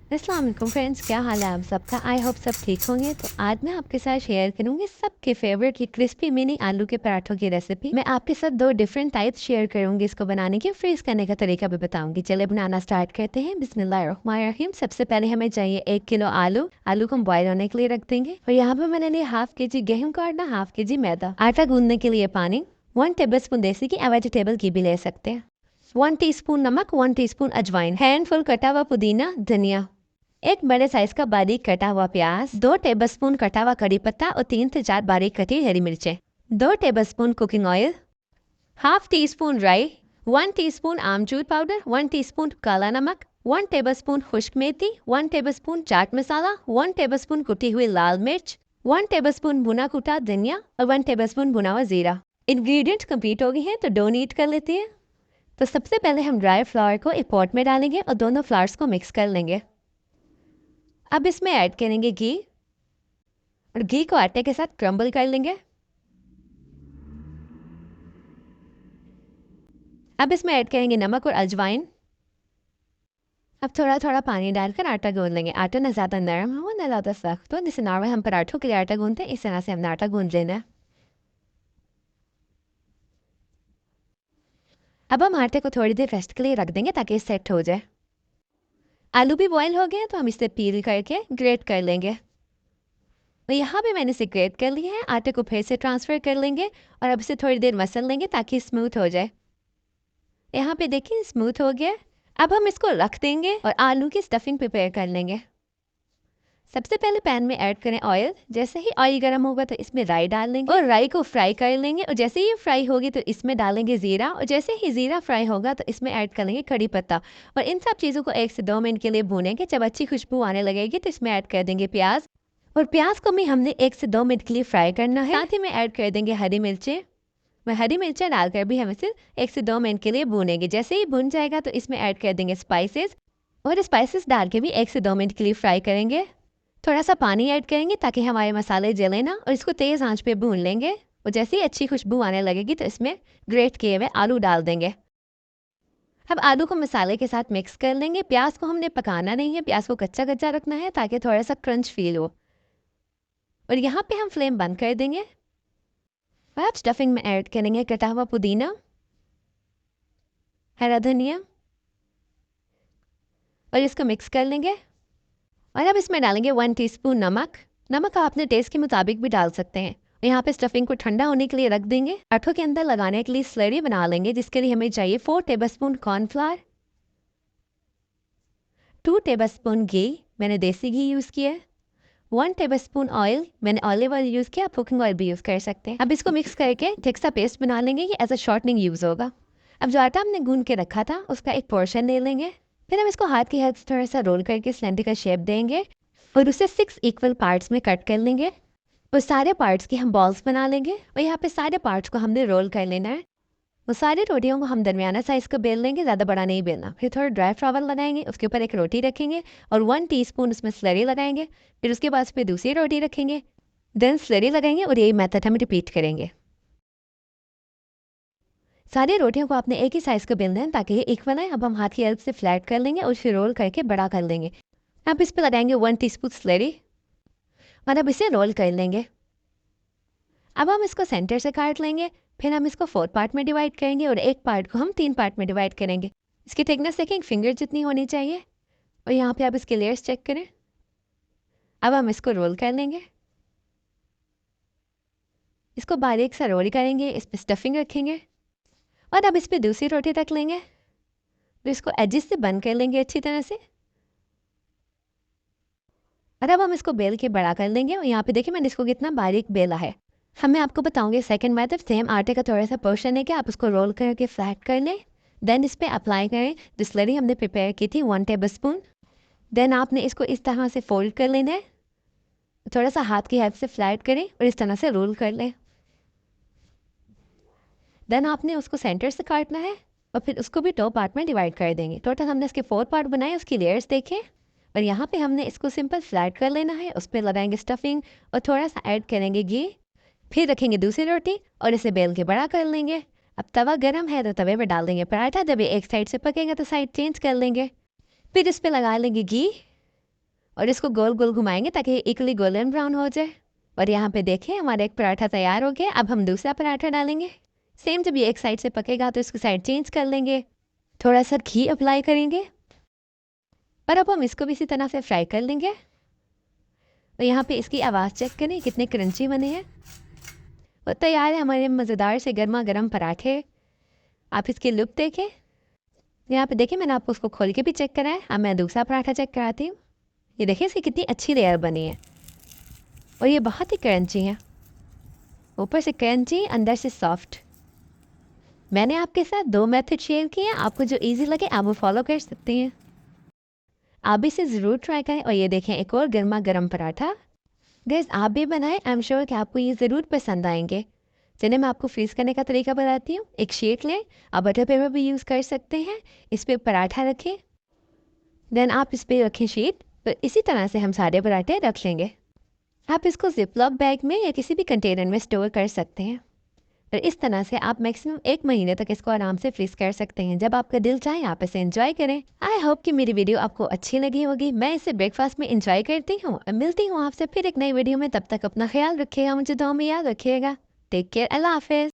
अस्सलाम वालेकुम फ्रेंड्स, क्या हाल है आप सबका। आई होप सब ठीक होंगे। तो आज मैं आपके साथ शेयर करूंगी सबके फेवरेट ये क्रिस्पी मिनी आलू के पराठों की रेसिपी। मैं आपके साथ दो डिफरेंट टाइप्स शेयर करूंगी इसको बनाने के, फ्रीज करने का तरीका भी बताऊंगी। चलिए बनाना स्टार्ट करते हैं। बिस्मिल्लाहिर्रहमानिर्रहीम। सबसे पहले हमें चाहिए 1 किलो आलू। आलू को हम बॉयल होने के लिए रख देंगे। और यहाँ पे मैंने लिया हाफ के जी गेहूं का आटा, हाफ के जी मैदा। आटा गूंदने के लिए पानी, 1 टेबल स्पून देसी घी या वेजिटेबल घी भी ले सकते हैं, 1 टीस्पून नमक, 1 टीस्पून अजवाइन, हैंडफुल कटा हुआ पुदीना धनिया, एक बड़े साइज का बारीक कटा हुआ प्याज, 2 टेबलस्पून कटा हुआ कड़ी पत्ता और 3 से 4 बारीक कटी हरी मिर्चें, 2 tablespoon cooking oil, half tea spoon राई, 1 टीस्पून आमचूर पाउडर, 1 टीस्पून काला नमक, 1 टेबलस्पून खुश्क मेथी, 1 टेबलस्पून चाट मसाला, 1 टेबलस्पून कुटी हुई लाल मिर्च, 1 टेबलस्पून भुना कुटा धनिया और 1 टेबलस्पून भुना हुआ जीरा। इंग्रेडिएंट्स कंप्लीट हो गए हैं तो डो नीट कर लेते हैं। तो सबसे पहले हम ड्राई फ्लावर को एक पॉट में डालेंगे और दोनों फ्लावर्स को मिक्स कर लेंगे। अब इसमें ऐड करेंगे घी और घी को आटे के साथ क्रम्बल कर लेंगे। अब इसमें ऐड करेंगे नमक और अजवाइन। अब थोड़ा थोड़ा पानी डालकर आटा गूंद लेंगे। आटा ना ज़्यादा नरम हो ना ज़्यादा सख्त हो, जैसे नॉर्मल हम पराठों के लिए आटा गूंदते हैं इस तरह से हमने आटा गूंद लेना है। अब हम आटे को थोड़ी देर रेस्ट के लिए रख देंगे ताकि सेट हो जाए। आलू भी बॉयल हो गए तो हम इसे पील करके ग्रेट कर लेंगे। और यहाँ पे मैंने इसे ग्रेट कर लिया है। आटे को फिर से ट्रांसफ़र कर लेंगे और अब इसे थोड़ी देर मसल लेंगे ताकि स्मूथ हो जाए। यहाँ पे देखिए स्मूथ हो गया। अब हम इसको रख देंगे और आलू की स्टफिंग प्रिपेयर कर लेंगे। सबसे पहले पैन में ऐड करें ऑयल। जैसे ही ऑयल गर्म होगा तो इसमें राई डाल लेंगे और राई को फ्राई कर लेंगे। और जैसे ही फ्राई होगी तो इसमें डालेंगे ज़ीरा और जैसे ही ज़ीरा फ्राई होगा तो इसमें ऐड कर लेंगे कड़ी पत्ता। और इन सब चीज़ों को 1 से 2 मिनट के लिए भूनेंगे। जब अच्छी खुशबू आने लगेगी तो इसमें ऐड कर देंगे प्याज और प्याज को भी हमने 1 से 2 मिनट के लिए फ्राई करना है। साथ ही में ऐड कर देंगे हरी मिर्चें। मैं हरी मिर्चें डालकर भी हम इसे 1 से 2 मिनट के लिए भूनेंगे। जैसे ही भुन जाएगा तो इसमें ऐड कर देंगे स्पाइसेस और स्पाइसेस डाल के भी 1 से 2 मिनट के लिए फ्राई करेंगे। थोड़ा सा पानी ऐड करेंगे ताकि हमारे मसाले जले ना और इसको तेज़ आंच पे भून लेंगे। और जैसे ही अच्छी खुशबू आने लगेगी तो इसमें ग्रेट किए हुए आलू डाल देंगे। अब आलू को मसाले के साथ मिक्स कर लेंगे। प्याज को हमने पकाना नहीं है, प्याज को कच्चा कच्चा रखना है ताकि थोड़ा सा क्रंच फील हो। और यहाँ पे हम फ्लेम बंद कर देंगे। अब स्टफिंग में ऐड करेंगे कटा हुआ पुदीना, हरा धनिया और इसको मिक्स कर लेंगे। और अब इसमें डालेंगे 1 टीस्पून नमक। नमक आप अपने टेस्ट के मुताबिक भी डाल सकते हैं। यहाँ पे स्टफिंग को ठंडा होने के लिए रख देंगे। आठों के अंदर लगाने के लिए स्लरी बना लेंगे जिसके लिए हमें चाहिए 4 टेबलस्पून कॉर्नफ्लावर, 2 टेबलस्पून घी, मैंने देसी घी यूज़ किया है, 1 टेबलस्पून ऑयल, मैंने ऑलिव ऑयल यूज़ किया, आप कुकिंग ऑयल भी यूज़ कर सकते हैं। अब इसको मिक्स करके थिक सा पेस्ट बना लेंगे। ये एज अ शॉर्टनिंग यूज़ होगा। अब जो आटा हमने गूंद के रखा था उसका एक पोर्शन ले लेंगे। फिर हम इसको हाथ की हेल्प से थोड़ा सा रोल करके सिलेंडर का शेप देंगे और उसे 6 इक्वल पार्ट्स में कट कर लेंगे। और सारे पार्ट्स की हम बॉल्स बना लेंगे और यहाँ पे सारे पार्ट्स को हमने रोल कर लेना है। वो सारी रोटियों को हम दरमियाना साइज़ का बेल लेंगे, ज़्यादा बड़ा नहीं बेलना। फिर थोड़ा ड्राई फ्लावर लगाएंगे, उसके ऊपर एक रोटी रखेंगे और 1 टीस्पून उसमें स्लरी लगाएंगे। फिर उसके बाद फिर दूसरी रोटी रखेंगे, देन स्लरी लगाएंगे और यही मेथड हम रिपीट करेंगे। सारी रोटियों को आपने एक ही साइज़ का बेलना है ताकि ये इक्वल है। अब हम हाथ की हेल्प से फ्लैट कर लेंगे और फिर रोल करके बड़ा कर लेंगे। अब इस पर लगाएंगे 1 टीस्पून स्लरी और अब इसे रोल कर लेंगे। अब हम इसको सेंटर से काट लेंगे। फिर हम इसको 4 पार्ट में डिवाइड करेंगे और एक पार्ट को हम 3 पार्ट में डिवाइड करेंगे। इसकी थिकनेस देखें, फिंगर जितनी होनी चाहिए। और यहाँ पे आप इसके लेयर्स चेक करें। अब हम इसको रोल कर लेंगे। इसको बारीक सा रोल करेंगे, इस पर स्टफिंग रखेंगे और अब इस पर दूसरी रोटी रख लेंगे। तो इसको एजिस से बंद कर लेंगे अच्छी तरह से। और अब हम इसको बेल के बड़ा कर लेंगे। और यहाँ पे देखिए मैंने इसको कितना बारीक बेला है। मैं आपको बताऊंगी सेकंड मेथड। सेम आटे का थोड़ा सा पोर्शन है कि आप उसको रोल करके फ्लैट कर लें, देन इस पर अप्लाई करें जो स्लरी हमने प्रिपेयर की थी 1 टेबल स्पून। देन आपने इसको इस तरह से फोल्ड कर लेना है, थोड़ा सा हाथ की हेल्प से फ्लैट करें और इस तरह से रोल कर लें। देन आपने उसको सेंटर से काटना है और फिर उसको भी 2 पार्ट में डिवाइड कर देंगे। टोटल हमने इसके 4 पार्ट बनाए, उसकी लेयर्स देखें। और यहाँ पे हमने इसको सिंपल फ्लैट कर लेना है, उस पर लगाएंगे स्टफिंग और थोड़ा सा ऐड करेंगे घी। फिर रखेंगे दूसरी रोटी और इसे बेल के बड़ा कर लेंगे। अब तवा गर्म है तो तवे पे डाल देंगे पराठा। जब ये एक साइड से पकेगा तो साइड चेंज कर लेंगे। फिर इस पर लगा लेंगे घी और इसको गोल गोल घुमाएंगे ताकि ये इक्वली गोल्डन ब्राउन हो जाए। और यहाँ पे देखें हमारा एक पराठा तैयार हो गया। अब हम दूसरा पराठा डालेंगे। सेम जब ये एक साइड से पकेगा तो इसको साइड चेंज कर लेंगे, थोड़ा सा घी अप्लाई करेंगे और अब हम इसको भी इसी तरह से फ्राई कर लेंगे। और यहाँ पे इसकी आवाज़ चेक करें कितने क्रंची बने हैं। और तैयार है हमारे मज़ेदार से गर्मा गर्म पराठे। आप इसकी लुक देखें। यहाँ पे देखिए मैंने आपको उसको खोल के भी चेक करा है। अब मैं दूसरा पराठा चेक कराती हूँ। ये देखिए इसकी कितनी अच्छी लेयर बनी है और ये बहुत ही क्रंची है, ऊपर से क्रंची अंदर से सॉफ्ट। मैंने आपके साथ 2 मेथड शेयर किए हैं, आपको जो इजी लगे आप वो फॉलो कर सकते हैं। आप भी इसे ज़रूर ट्राई करें। और ये देखें एक और गर्मा गर्म पराठा। गाइस आप भी बनाएं, आई एम श्योर कि आपको ये ज़रूर पसंद आएंगे। चलिए मैं आपको फ्रीज़ करने का तरीका बताती हूँ। एक शीट लें, आप बटर पेपर भी यूज़ कर सकते हैं। इस पर पराठा रखें, देन आप इस पर रखें शीट। तो इसी तरह से हम सारे पराठे रख लेंगे। आप इसको जिपलॉक बैग में या किसी भी कंटेनर में स्टोर कर सकते हैं। और इस तरह से आप मैक्सिमम 1 महीने तक इसको आराम से फ्रीज कर सकते हैं। जब आपका दिल चाहे आप इसे एंजॉय करें। आई होप कि मेरी वीडियो आपको अच्छी लगी होगी। मैं इसे ब्रेकफास्ट में एंजॉय करती हूँ और मिलती हूँ आपसे फिर एक नई वीडियो में। तब तक अपना ख्याल रखिएगा, मुझे दुआ में याद रखिएगा। टेक केयर, अल्लाह हाफिज़।